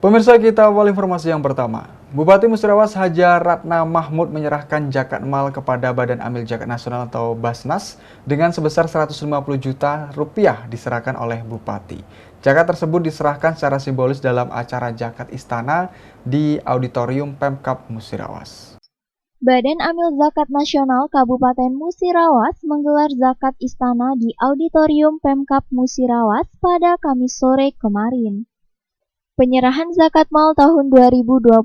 Pemirsa, kita awal informasi yang pertama. Bupati Musirawas Haja Ratna Mahmud menyerahkan zakat mal kepada Badan Amil Zakat Nasional atau Basnas dengan sebesar 150 juta rupiah diserahkan oleh Bupati. Zakat tersebut diserahkan secara simbolis dalam acara Zakat Istana di Auditorium Pemkab Musirawas. Badan Amil Zakat Nasional Kabupaten Musirawas menggelar Zakat Istana di Auditorium Pemkab Musirawas pada Kamis sore kemarin. Penyerahan zakat mal tahun 2023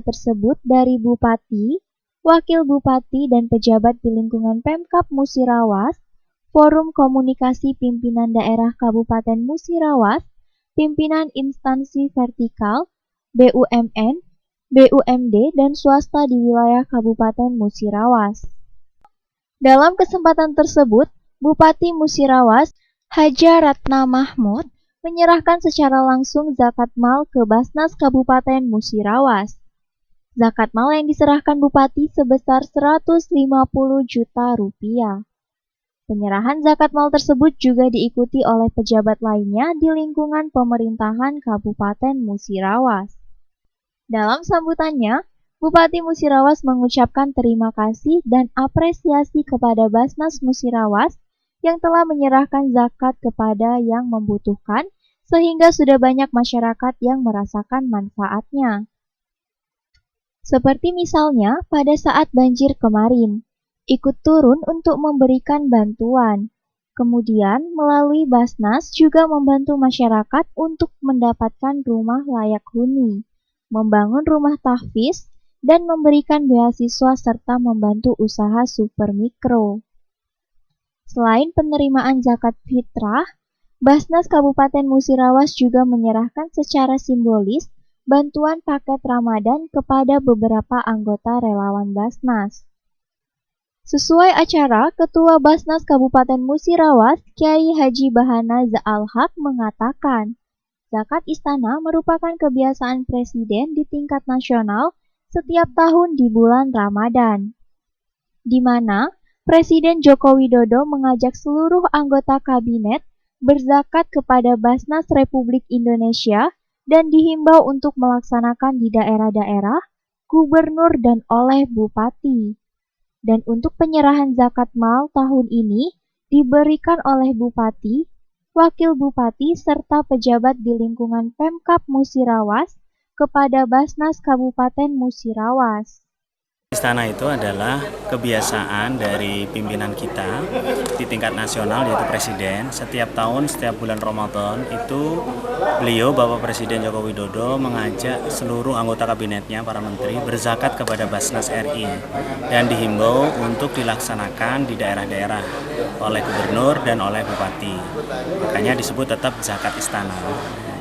tersebut dari Bupati, Wakil Bupati dan pejabat di lingkungan Pemkab Musirawas, Forum Komunikasi Pimpinan Daerah Kabupaten Musirawas, Pimpinan Instansi Vertikal, BUMN, BUMD, dan swasta di wilayah Kabupaten Musirawas. Dalam kesempatan tersebut, Bupati Musirawas, Haja Ratna Mahmud, menyerahkan secara langsung zakat mal ke Basnas Kabupaten Musirawas. Zakat mal yang diserahkan Bupati sebesar 150 juta rupiah. Penyerahan zakat mal tersebut juga diikuti oleh pejabat lainnya di lingkungan pemerintahan Kabupaten Musirawas. Dalam sambutannya, Bupati Musirawas mengucapkan terima kasih dan apresiasi kepada Basnas Musirawas yang telah menyerahkan zakat kepada yang membutuhkan, sehingga sudah banyak masyarakat yang merasakan manfaatnya. Seperti misalnya pada saat banjir kemarin, ikut turun untuk memberikan bantuan. Kemudian melalui Basnas juga membantu masyarakat untuk mendapatkan rumah layak huni, membangun rumah tahfiz, dan memberikan beasiswa serta membantu usaha super mikro. Selain penerimaan zakat fitrah, Basnas Kabupaten Musirawas juga menyerahkan secara simbolis bantuan paket Ramadan kepada beberapa anggota relawan Basnas. Sesuai acara, Ketua Basnas Kabupaten Musirawas, Kyai Haji Bahana Za'al-Haq mengatakan, zakat istana merupakan kebiasaan Presiden di tingkat nasional setiap tahun di bulan Ramadan, di mana Presiden Joko Widodo mengajak seluruh anggota kabinet berzakat kepada Basnas Republik Indonesia dan dihimbau untuk melaksanakan di daerah-daerah, gubernur dan oleh bupati. Dan untuk penyerahan zakat mal tahun ini diberikan oleh Bupati, Wakil Bupati serta pejabat di lingkungan Pemkab Musirawas kepada Basnas Kabupaten Musirawas. Istana itu adalah kebiasaan dari pimpinan kita di tingkat nasional, yaitu Presiden. Setiap tahun, setiap bulan Ramadan itu beliau, Bapak Presiden Joko Widodo, mengajak seluruh anggota kabinetnya, para menteri, berzakat kepada Basnas RI dan dihimbau untuk dilaksanakan di daerah-daerah oleh gubernur dan oleh bupati. Makanya disebut tetap zakat istana.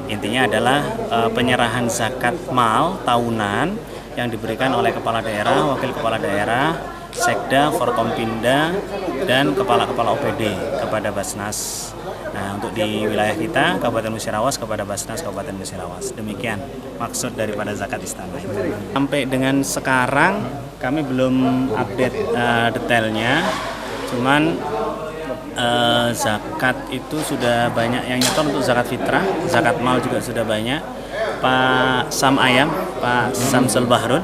Intinya adalah penyerahan zakat mal tahunan yang diberikan oleh kepala daerah, wakil kepala daerah, sekda, forkompinda, dan kepala-kepala OPD kepada Basnas. Nah, untuk di wilayah kita, Kabupaten Musirawas kepada Basnas Kabupaten Musirawas. Demikian maksud daripada zakat istana itu. Sampai dengan sekarang kami belum update detailnya, cuman zakat itu sudah banyak yang nyetor untuk zakat fitrah, zakat mal juga sudah banyak. Pak Sam Ayam, Pak Samsul Bahrun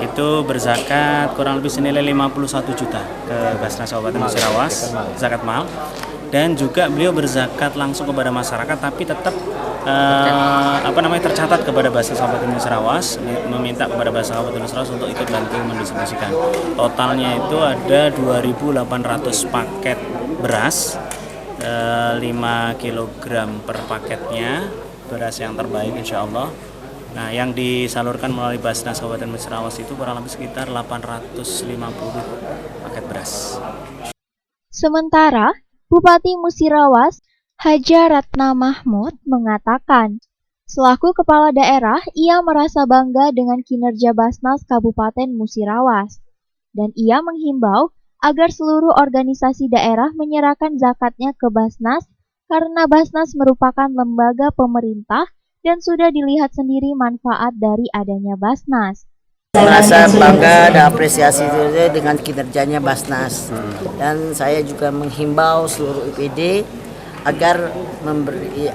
itu berzakat kurang lebih senilai 51 juta ke Basnas Kabupaten Musirawas, zakat mal. Dan juga beliau berzakat langsung kepada masyarakat, tapi tetap tercatat kepada Basnas Kabupaten Musirawas, meminta kepada Basnas Kabupaten Musirawas untuk ikut bantu mendistribusikan. Totalnya itu ada 2.800 paket beras, 5 kg per paketnya, beras yang terbaik insya Allah. Nah, yang disalurkan melalui Basnas Kabupaten Musirawas itu kurang lebih sekitar 850 paket beras. Sementara, Bupati Musirawas, Haja Ratna Mahmud mengatakan, selaku kepala daerah, ia merasa bangga dengan kinerja Basnas Kabupaten Musirawas. Dan ia menghimbau agar seluruh organisasi daerah menyerahkan zakatnya ke Basnas karena Basnas merupakan lembaga pemerintah dan sudah dilihat sendiri manfaat dari adanya Basnas. Merasa bangga dan apresiasi dengan kinerjanya Basnas. Dan saya juga menghimbau seluruh IPD agar memberi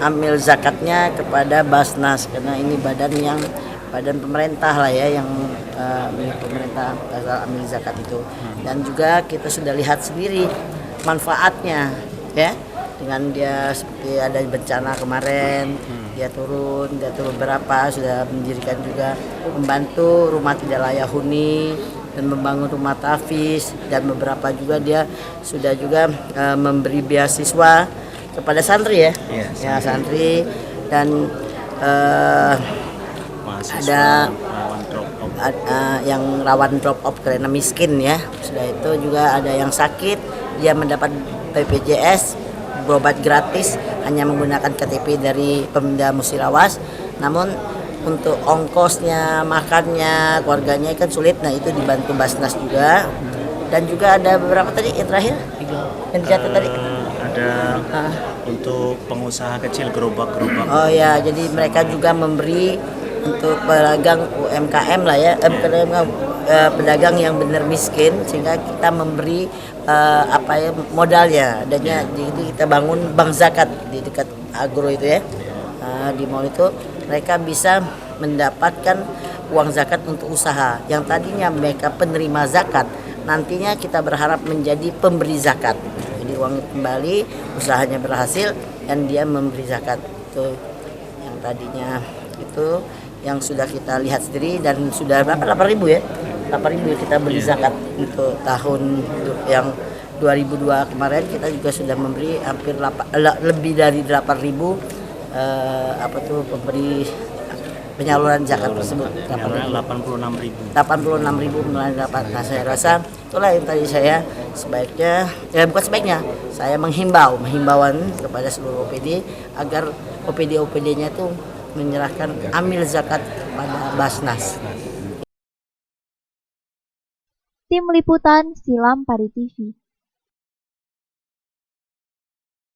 amil zakatnya kepada Basnas, karena ini badan pemerintah lah ya, yang milik pemerintah amil zakat itu. Dan juga kita sudah lihat sendiri manfaatnya ya, dengan dia seperti ada bencana kemarin, dia turun berapa, sudah mendirikan juga, membantu rumah tidak layak huni dan membangun rumah tahfiz, dan beberapa juga dia sudah juga memberi beasiswa kepada santri ya, ya santri, dan ada yang rawan drop off karena miskin ya. Sudah itu juga ada yang sakit, dia mendapat BPJS, berobat gratis hanya menggunakan KTP dari Pemda Musirawas. Namun untuk ongkosnya, makannya, keluarganya kan sulit. Nah itu dibantu Basnas juga. Dan juga ada beberapa tadi yang terakhir yang dicatat tadi. Ada untuk pengusaha kecil, gerobak-gerobak. Oh ya, jadi mereka juga memberi untuk pedagang UMKM lah ya, pedagang yang benar miskin, sehingga kita memberi modalnya. Adanya jadi kita bangun bank zakat di dekat Agro itu ya, di mall itu. Mereka bisa mendapatkan uang zakat untuk usaha. Yang tadinya mereka penerima zakat, nantinya kita berharap menjadi pemberi zakat. Jadi uang kembali, usahanya berhasil, dan dia memberi zakat. Itu yang tadinya itu yang sudah kita lihat sendiri, dan sudah berapa, 8.000 ya? 8.000 kita beri zakat untuk tahun yang 2002 kemarin. Kita juga sudah memberi hampir lebih dari 8.000 pemberi penyaluran zakat tersebut. 86.000 melalui dapat. Nah saya rasa itulah yang tadi saya sebaiknya, bukan sebaiknya, saya menghimbauan kepada seluruh OPD agar OPD-nya itu menyerahkan amil zakat kepada Basnas. Tim Liputan Silam Pari TV.